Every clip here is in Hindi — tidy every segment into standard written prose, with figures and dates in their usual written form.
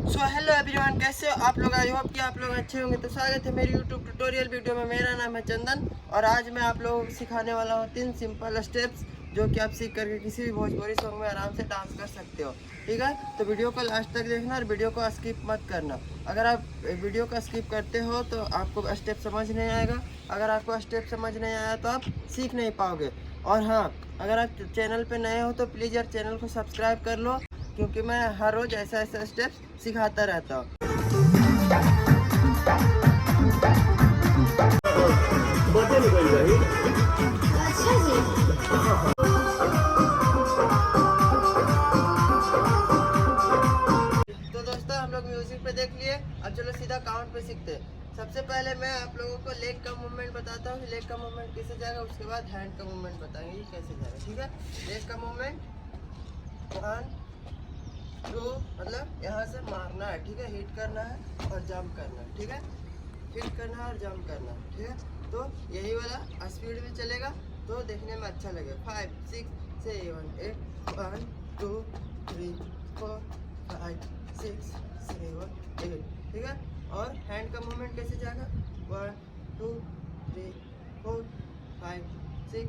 सो हेलो एवरीवन, कैसे हो आप लोग। आई होप कि आप लोग अच्छे होंगे। तो स्वागत है मेरी यूट्यूब ट्यूटोरियल वीडियो में। मेरा नाम है चंदन और आज मैं आप लोगों को सिखाने वाला हूँ 3 सिंपल स्टेप्स जो कि आप सीख करके किसी भी भोजपुरी सॉन्ग में आराम से डांस कर सकते हो। ठीक है, तो वीडियो को लास्ट तक देखना और वीडियो को स्किप मत करना। अगर आप वीडियो को स्किप करते हो तो आपको स्टेप समझ नहीं आएगा। अगर आपको स्टेप समझ नहीं आया तो आप सीख नहीं पाओगे। और हाँ, अगर आप चैनल पे नए हो तो प्लीज़ यार चैनल को सब्सक्राइब कर लो, क्योंकि मैं हर रोज़ ऐसा ऐसा स्टेप्स सिखाता रहता हूँ। अच्छा जी। तो दोस्तों, हम लोग म्यूजिक पे देख लिए। अब चलो सीधा काउंट पे सीखते हैं। सबसे पहले मैं आप लोगों को लेग का मूवमेंट बताता हूँ, लेग का मूवमेंट कैसे जाएगा। उसके बाद हैंड का मूवमेंट बताएंगे कैसे जाएगा। ठीक है, लेग का मूवमेंट 1 2, मतलब यहाँ से मारना है। ठीक है, हिट करना है और जंप करना है। ठीक है, हिट करना है और जंप करना है। ठीक है, तो यही वाला स्पीड में चलेगा तो देखने में अच्छा लगेगा। 5 6 7 8 1 2 3 4 5 6 7 8। ठीक है, और हैंड का मूवमेंट कैसे जाएगा। 1 2 3 4 5 6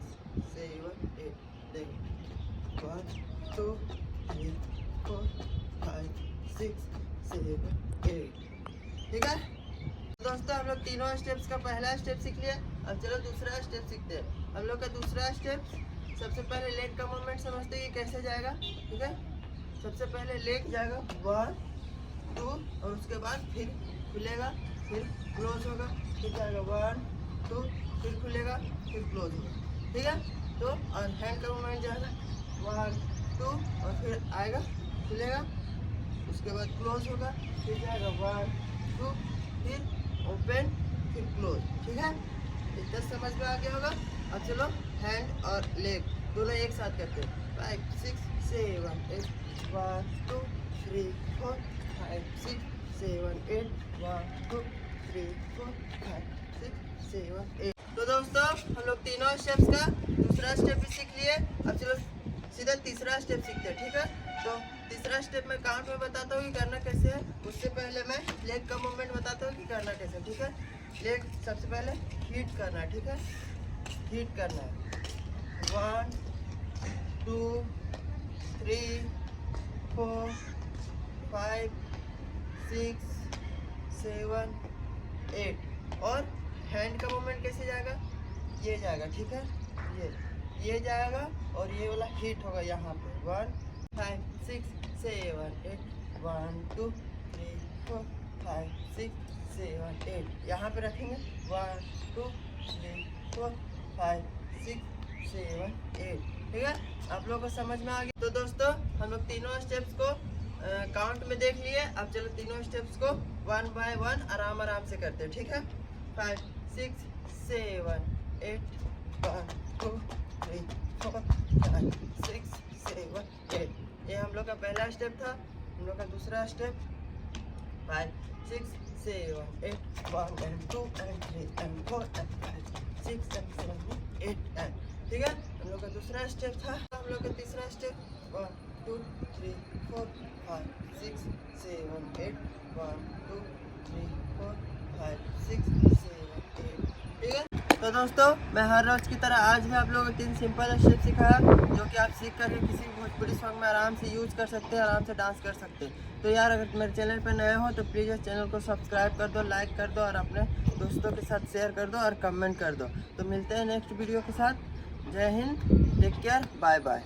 7 8। देखो 1 2 3 4 5 6 7 8। ठीक है दोस्तों, हम लोग तीनों स्टेप्स का पहला स्टेप सीख लिया। अब चलो दूसरा स्टेप सीखते हैं। हम लोग का दूसरा स्टेप, सबसे पहले लेग का मूवमेंट समझते हैं कि कैसे जाएगा। ठीक है, सबसे पहले लेग जाएगा 1 2 और उसके बाद फिर खुलेगा, फिर क्लोज होगा, फिर जाएगा 1 2, फिर खुलेगा, फिर क्लोज होगा। ठीक है, तो और हैंड का मूवमेंट जाएगा 1 2 और फिर आएगा, खुलेगा, उसके बाद क्लोज होगा, फिर जाएगा 1 2, फिर ओपन, फिर क्लोज। ठीक है, इतना समझ में आ गया होगा। अब चलो हैंड और लेग दोनों एक साथ करते हैं। 5 6 7 8 1 2 3 4 5 6 7 8 1 2 3 4 5 6 7 8। तो दोस्तों, हम लोग तीनों स्टेप्स का दूसरा स्टेप भी सीख लिए। अब चलो सीधा तीसरा स्टेप सीखते हैं। ठीक है, तो तीसरा स्टेप मैं काउंट में बताता हूँ कि करना कैसे है। उससे पहले मैं लेग का मूवमेंट बताता हूँ कि करना कैसे है। ठीक है, लेग सबसे पहले हिट करना है। ठीक है, हिट करना है 1 2 3 4 5 6 7 8। और हैंड का मूवमेंट कैसे जाएगा, ये जाएगा। ठीक है, ये जाएगा और ये वाला हिट होगा यहाँ पे 1 5 6 7 8 1 2 3 4 5 6 7 8। यहाँ पे रखेंगे 1 2 3 4 5 6 7 8। ठीक है, आप लोगों को समझ में आ गया। तो दोस्तों, हम लोग तीनों स्टेप्स को काउंट में देख लिए। अब चलो तीनों स्टेप्स को 1 बाय 1 आराम आराम से करते हैं। ठीक है, 5 6 7 8 1 2 3 4 5 6 7 8। ये हम लोग का पहला स्टेप था। हम लोग का दूसरा step 5 6 7 8 1 and 2 and 3 and 4 and 5 6 and 7 8 and। ठीक है, हम लोग का दूसरा स्टेप था। हम लोग का तीसरा स्टेप 1 2 3 4 5 6 7 8 1 2 3 4 5 6 7 8। ठीक है, तो दोस्तों, मैं हर रोज़ की तरह आज भी आप लोगों को 3 सिंपल स्टेप सिखाया जो कि आप सीख करके किसी भी भोजपुरी सॉन्ग में आराम से यूज़ कर सकते हैं, आराम से डांस कर सकते हैं। तो यार, अगर मेरे चैनल पर नए हो तो प्लीज़ इस चैनल को सब्सक्राइब कर दो, लाइक कर दो और अपने दोस्तों के साथ शेयर कर दो और कमेंट कर दो। तो मिलते हैं नेक्स्ट वीडियो के साथ। जय Hind, take care, bye bye.